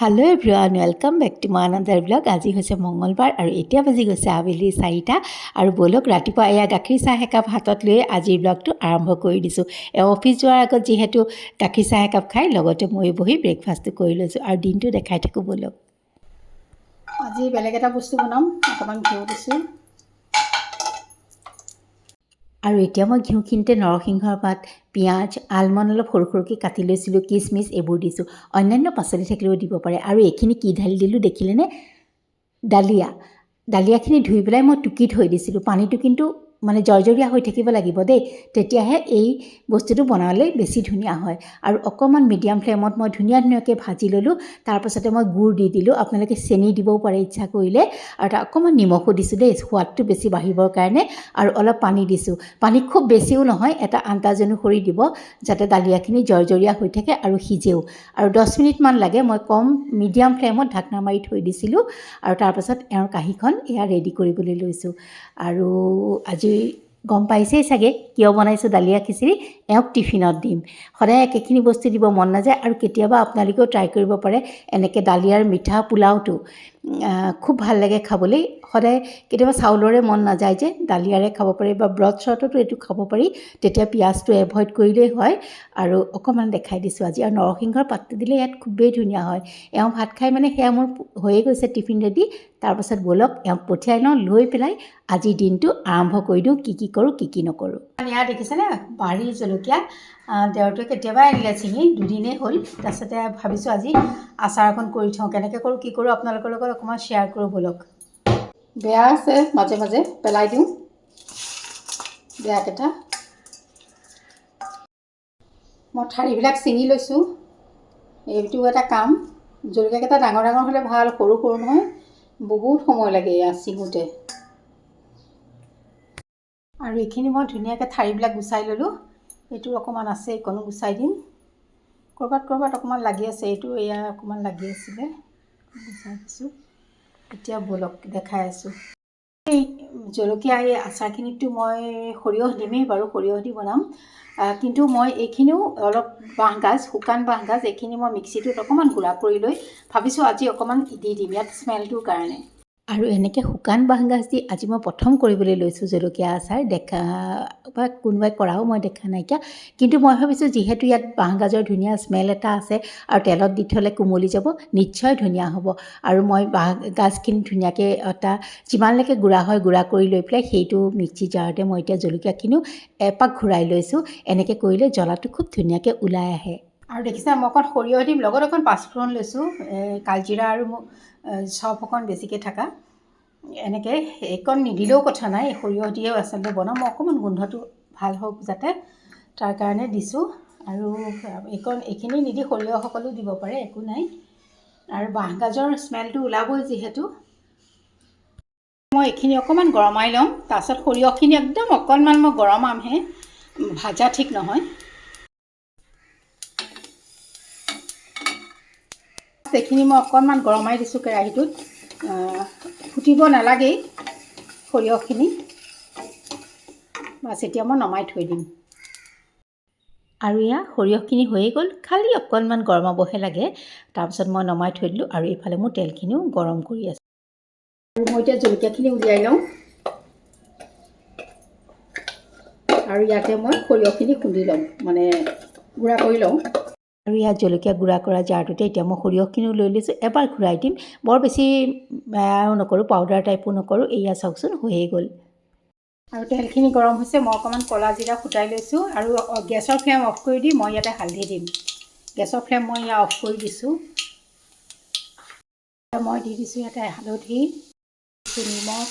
Hello' everyone, welcome back to my another vlog. আজি হৈছে মঙলবাৰ আৰু এতিয়া বাজি গৈছে আবেলি 4টা। আৰু ব'লক ৰাতিপুৱা এয়া গাখীৰ চাহ একাপ হাতত লৈ আজিৰ ব্লগটো আৰম্ভ কৰি দিছোঁ। অফিচ যোৱাৰ আগত যিহেতু গাখীৰ চাহ একাপ খাই লগতে মই বহি ব্ৰেকফাষ্টটো কৰি লৈছোঁ আৰু দিনটো দেখাই থাকোঁ ব'লক। আজি বেলেগ এটা বস্তু বনাম, অকণমান ঘিউ দিছোঁ। আৰু এতিয়া মই ঘিউখিনিতে নৰসিংহৰ পাত, পিঁয়াজ, আলমণ্ড অলপ সৰু সৰুকৈ কাটি লৈছিলোঁ, কিচমিচ এইবোৰ দিছোঁ। অন্যান্য পাচলি থাকিলেও দিব পাৰে। আৰু এইখিনি কি ঢালি দিলোঁ দেখিলেনে? ডালিয়াখিনি ধুই পেলাই মই টুকি থৈ দিছিলোঁ। পানীটো কিন্তু মানে জৰ্জৰীয়া হৈ থাকিব লাগিব দেই, তেতিয়াহে এই বস্তুটো বনালে বেছি ধুনীয়া হয়। আৰু অকণমান মিডিয়াম ফ্লেমত মই ধুনীয়াকৈ ভাজি ল'লোঁ। তাৰপাছতে মই গুড় দি দিলোঁ, আপোনালোকে চেনি দিবও পাৰে ইচ্ছা কৰিলে। আৰু তাত অকণমান নিমখো দিছোঁ দেই, সোৱাদটো বেছি বাঢ়িবৰ কাৰণে। আৰু অলপ পানী দিছোঁ। পানী খুব বেছিও নহয়, এটা আন্দাজ অনুসৰি দিব, যাতে ডালিয়াখিনি জৰ্জৰীয়া হৈ থাকে আৰু সিজেও। আৰু 10 মিনিটমান লাগে, মই কম মিডিয়াম ফ্লেমত ঢাকনা মাৰি থৈ দিছিলোঁ। আৰু তাৰপাছত এওঁৰ কাঁহীখন এয়া ৰেডি কৰিবলৈ লৈছোঁ। আৰু আজি গম পাইছেই চাগে কিয় বনাইছোঁ ডালিয়া খিচিৰি, এওঁক টিফিনত দিম। সদায় একেখিনি বস্তু দিব মন নাযায় আৰু কেতিয়াবা আপোনালোকেও ট্ৰাই কৰিব পাৰে এনেকৈ ডালিয়াৰ মিঠা পোলাওটো খুব ভাল লাগে খাবলৈ। সদায় কেতিয়াবা চাউলৰে মন নাযায় যে ডালিয়াৰে খাব পাৰি, বা ব্ৰত চ্ৰততো এইটো খাব পাৰি, তেতিয়া পিঁয়াজটো এভইড কৰিলেই হয়। আৰু অকণমান দেখাই দিছোঁ আজি। আৰু নৰসিংহৰ পাতটো দিলে ইয়াত খুবেই ধুনীয়া হয়। এওঁ ভাত খাই মানে সেয়া মোৰ হৈয়ে গৈছে টিফিন ৰেডি। তাৰপাছত ব'লক এওঁক পঠিয়াই লওঁ, লৈ পেলাই আজিৰ দিনটো আৰম্ভ কৰি দিওঁ, কি কৰোঁ কি নকৰোঁ। ইয়াত দেখিছেনে বাৰীৰ জলকীয়া, দেওৰটোৱে কেতিয়াবাই আনিলে ছিঙি, দুদিনেই হ'ল। তাৰপাছতে ভাবিছোঁ আজি আচাৰ এখন কৰি থওঁ, কেনেকৈ কৰোঁ কি কৰোঁ আপোনালোকৰ লগত অকণমান শ্বেয়াৰ কৰোঁ ব'লক। বেয়া আছে, মাজে মাজে পেলাই দিওঁ বেয়াকেইটা। মই ঠাৰিবিলাক ছিঙি লৈছোঁ, এইটো এটা কাম। জলকীয়াকেইটা ডাঙৰ ডাঙৰ হ'লে ভাল, সৰু সৰু নহয় বহুত সময় লাগে এয়া ছিঙোতে। আৰু এইখিনি মই ধুনীয়াকৈ ঠাৰিবিলাক গুচাই ল'লোঁ। এইটো অকণমান আছে, এইকণো গুচাই দিম। ক'ৰবাত অকণমান লাগি আছে, এইটো এয়া অকণমান লাগি আছিলে, গুচাই দিছোঁ। এতিয়া ব'লক দেখাই আছোঁ। এই জলকীয়া এই আচাৰখিনিতো মই সৰিয়হ দিমেই বাৰু, সৰিয়হ দি বনাম। কিন্তু মই এইখিনিও অলপ বাঁহগাজ, শুকান বাঁহগাজ, এইখিনি মই মিক্সিটোত অকণমান গুড়া কৰি লৈ ভাবিছোঁ আজি অকণমান দি দিম ইয়াত স্মেলটোৰ কাৰণে। আৰু এনেকৈ শুকান বাঁহগাজ দি আজি মই প্ৰথম কৰিবলৈ লৈছোঁ জলকীয়া আচাৰ। দেখা বা কোনোবাই কৰাও মই দেখা নাইকিয়া, কিন্তু মই ভাবিছোঁ যিহেতু ইয়াত বাঁহগাজৰ ধুনীয়া স্মেল এটা আছে আৰু তেলত দি থ'লে কোমলি যাব, নিশ্চয় ধুনীয়া হ'ব। আৰু মই বাঁহগাজখিনি ধুনীয়াকৈ এটা যিমানলৈকে গুড়া হয় গুড়া কৰি লৈ পেলাই সেইটো মিক্সি জাৰতে মই এতিয়া জলকীয়াখিনিও এপাক ঘূৰাই লৈছোঁ। এনেকৈ কৰিলে জ্বলাটো খুব ধুনীয়াকৈ ওলাই আহে। আৰু দেখিছা মই অকণ সৰিয়হ দিম, লগত অকণ পাঁচফোৰণ লৈছোঁ, কালজিৰা আৰু চফ অকণ বেছিকৈ থকা। এনেকৈ এইকণ নিদিলেও কথা নাই, সৰিয়হ দিয়েও আচলতে বনাওঁ। মই অকণমান গোন্ধটো ভাল হওক যাতে, তাৰ কাৰণে দিছোঁ। আৰু এইখিনি নিদি সৰিয়হ সকলো দিব পাৰে, একো নাই। আৰু বাঁহগাজৰ স্মেলটো ওলাবই যিহেতু। মই এইখিনি অকণমান গৰমাই ল'ম, তাৰপাছত সৰিয়হখিনি একদম অকণমান মই গৰমামহে, ভাজা ঠিক নহয়। এইখিনি মই অকণমান গৰমাই দিছোঁ কেৰাহীটোত, ফুটিব নালাগেই সৰিয়হখিনি। বাছ এতিয়া মই নমাই থৈ দিম। আৰু এয়া সৰিয়হখিনি হৈয়ে গ'ল, খালি অকণমান গৰমাবহে লাগে। তাৰপিছত মই নমাই থৈ দিলোঁ। আৰু এইফালে মোৰ তেলখিনিও গৰম কৰি আছে। আৰু মই এতিয়া জলকীয়াখিনি উলিয়াই লওঁ, আৰু ইয়াতে মই সৰিয়হখিনি খুন্দি লওঁ, মানে গুড়া কৰি লওঁ। আৰু ইয়াত জলকীয়া গুড়া কৰা জাৰটোতে এতিয়া মই সৰিয়হখিনিও লৈ লৈছোঁ, এবাৰ ঘূৰাই দিম। বৰ বেছি বেয়াও নকৰোঁ, পাউডাৰ টাইপো নকৰোঁ। এয়া চাওকচোন হৈয়ে গ'ল। আৰু তেলখিনি গৰম হৈছে, মই অকণমান ক'লা জিৰা ফুটাই লৈছোঁ। আৰু গেছৰ ফ্লেম অফ কৰি দি মই ইয়াতে হালধি দিম। গেছৰ ফ্লেম মই ইয়াত অফ কৰি দিছোঁ। মই দি দিছোঁ ইয়াতে হালধি, নিমখ।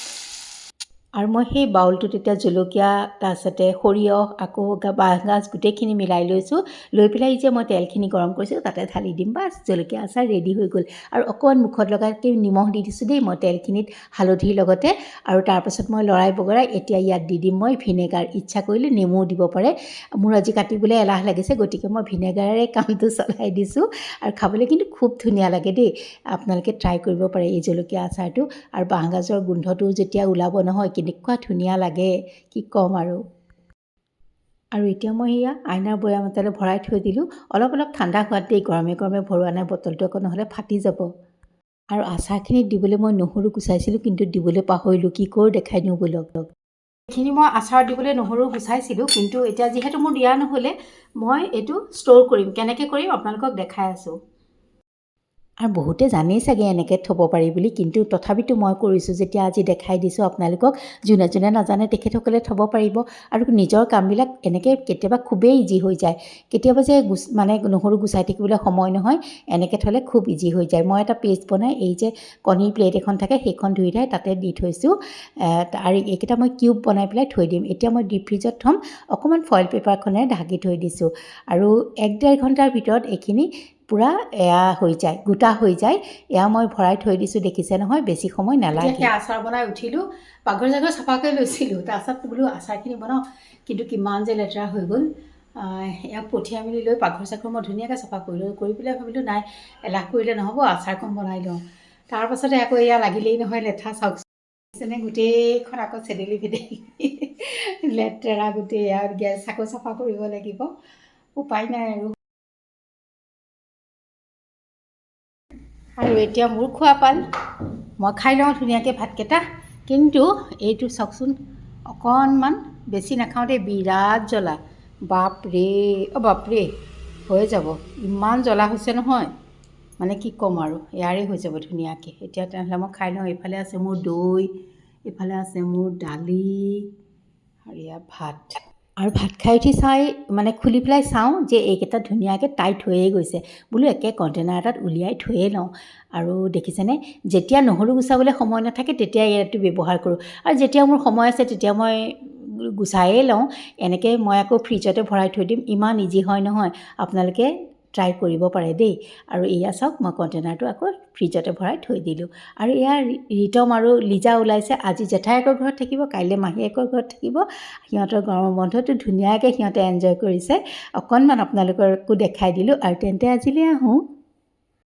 আৰু মই সেই বাউলটোত এতিয়া জলকীয়া, তাৰপিছতে সৰিয়হ, আকৌ বাঁহগাজ গোটেইখিনি মিলাই লৈছোঁ। লৈ পেলাই যে মই তেলখিনি গৰম কৰিছোঁ তাতে ঢালি দিম, বাছ জলকীয়া আচাৰ ৰেডি হৈ গ'ল। আৰু অকণমান মুখত লগাকৈ নিমখ দি দিছোঁ দেই মই তেলখিনিত হালধিৰ লগতে। আৰু তাৰপাছত মই লৰাই বগৰাই এতিয়া ইয়াত দি দিম মই ভিনেগাৰ, ইচ্ছা কৰিলে নেমুও দিব পাৰে। মোৰ আজি কাটিবলৈ এলাহ লাগিছে, গতিকে মই ভিনেগাৰেৰে কামটো চলাই দিছোঁ। আৰু খাবলৈ কিন্তু খুব ধুনীয়া লাগে দেই, আপোনালোকে ট্ৰাই কৰিব পাৰে এই জলকীয়া আচাৰটো। আৰু বাঁহগাজৰ গোন্ধটো যেতিয়া ওলাব নহয়, কেনেকুৱা ধুনীয়া লাগে কি ক'ম আৰু। আৰু এতিয়া মই এয়া আইনাৰ বৈয়াম এটালৈ ভৰাই থৈ দিলোঁ। অলপ অলপ ঠাণ্ডা হোৱাত দেই, গৰমে গৰমে ভৰোৱা নাই, বটলটো আকৌ নহ'লে ফাটি যাব। আৰু আচাৰখিনিত দিবলৈ মই নহৰু গুচাইছিলোঁ, কিন্তু দিবলৈ পাহৰিলোঁ। কি কৰোঁ দেখাই দিওঁ ব'লক। এইখিনি মই আচাৰত দিবলৈ নহৰু গুচাইছিলোঁ, কিন্তু এতিয়া যিহেতু মোৰ দিয়া নহ'লে, মই এইটো ষ্ট'ৰ কৰিম। কেনেকৈ কৰিম আপোনালোকক দেখাই আছোঁ। আৰু বহুতে জানেই চাগে এনেকৈ থ'ব পাৰি বুলি, কিন্তু তথাপিতো মই কৰিছোঁ যেতিয়া আজি দেখাই দিছোঁ আপোনালোকক। যোনে যোনে নাজানে তেখেতসকলে থ'ব পাৰিব। আৰু নিজৰ কামবিলাক এনেকৈ কেতিয়াবা খুবেই ইজি হৈ যায়। কেতিয়াবা যে মানে নহৰু গুচাই থাকিবলৈ সময় নহয়, এনেকৈ থ'লে খুব ইজি হৈ যায়। মই এটা পেষ্ট বনাই এই যে কণীৰ প্লেট এখন থাকে, সেইখন ধুই ধাই তাতে দি থৈছোঁ। আৰু এইকেইটা মই কিউব বনাই পেলাই থৈ দিম। এতিয়া মই ডিপ ফ্ৰিজত থ'ম, অকণমান ফইল পেপাৰখনেৰে ঢাকি থৈ দিছোঁ। আৰু 1-1.5 ঘণ্টাৰ ভিতৰত এইখিনি পূৰা এয়া হৈ যায়, গোটা হৈ যায়। এয়া মই ভৰাই থৈ দিছোঁ, দেখিছে নহয়, বেছি সময় নালাগে। এতিয়া আচাৰ বনাই উঠিলোঁ, পাকঘৰ চাগৰ চাফা কৰি লৈছিলোঁ। তাৰপাছত বোলো আচাৰখিনি বনাওঁ, কিন্তু কিমান যে লেতেৰা হৈ গ'ল। ইয়াক পঠিয়াই মেলি লৈ পাকঘৰ চাকঘৰ মই ধুনীয়াকৈ চাফা কৰিলোঁ। কৰি পেলাই ভাবিলোঁ নাই, এলাহ কৰিলে নহ'ব, আচাৰকণ বনাই লওঁ। তাৰপাছতে আকৌ এয়া লাগিলেই নহয় লেঠা, চাওকচোন গোটেইখন আকৌ চেদেলি ভেদেলি লেতেৰা গোটেই। এয়া গেছ আকৌ চাফা কৰিব লাগিব, উপায় নাই আৰু। আৰু এতিয়া মোৰ খোৱা পাল, মই খাই লওঁ ধুনীয়াকৈ ভাতকেইটা। কিন্তু এইটো চাওকচোন, অকণমান বেছি নাখাওঁ দেই, বিৰাট জ্বলা। বাপৰে, বাপৰে, হৈ যাব, ইমান জ্বলা হৈছে নহয়, মানে কি ক'ম আৰু। ইয়াৰে হৈ যাব ধুনীয়াকৈ। এতিয়া তেনেহ'লে মই খাই লওঁ। এইফালে আছে মোৰ দৈ, এইফালে আছে মোৰ দালি, আৰু এয়া ভাত। আৰু ভাত খাই উঠি মানে খুলি পেলাই চাওঁ যে এইকেইটা ধুনীয়াকৈ টাইট হৈয়ে গৈছে। বোলো একে কণ্টেইনাৰ এটাত উলিয়াই থৈয়ে লওঁ। আৰু দেখিছেনে, যেতিয়া নহৰু গুচাবলৈ সময় নাথাকে তেতিয়া এইটো ব্যৱহাৰ কৰোঁ। আৰু যেতিয়া মোৰ সময় আছে তেতিয়া মই গুচায়ে লওঁ। এনেকৈ মই আকৌ ফ্ৰিজতে ভৰাই থৈ দিম। ইমান ইজি হয় নহয়, আপোনালোকে ট্ৰাই কৰিব পাৰে দেই। আৰু এয়া চাওক, মই কণ্টেইনাৰটো আকৌ ফ্ৰিজতে ভৰাই থৈ দিলোঁ। আৰু এয়া ৰিতম আৰু লিজা ওলাইছে। আজি জেঠায়েকৰ ঘৰত থাকিব, কাইলৈ মাহীয়েকৰ ঘৰত থাকিব। সিহঁতৰ গৰমৰ বন্ধটো ধুনীয়াকৈ সিহঁতে এনজয় কৰিছে। অকণমান আপোনালোককো দেখাই দিলোঁ। আৰু তেন্তে আজিলৈ আহোঁ।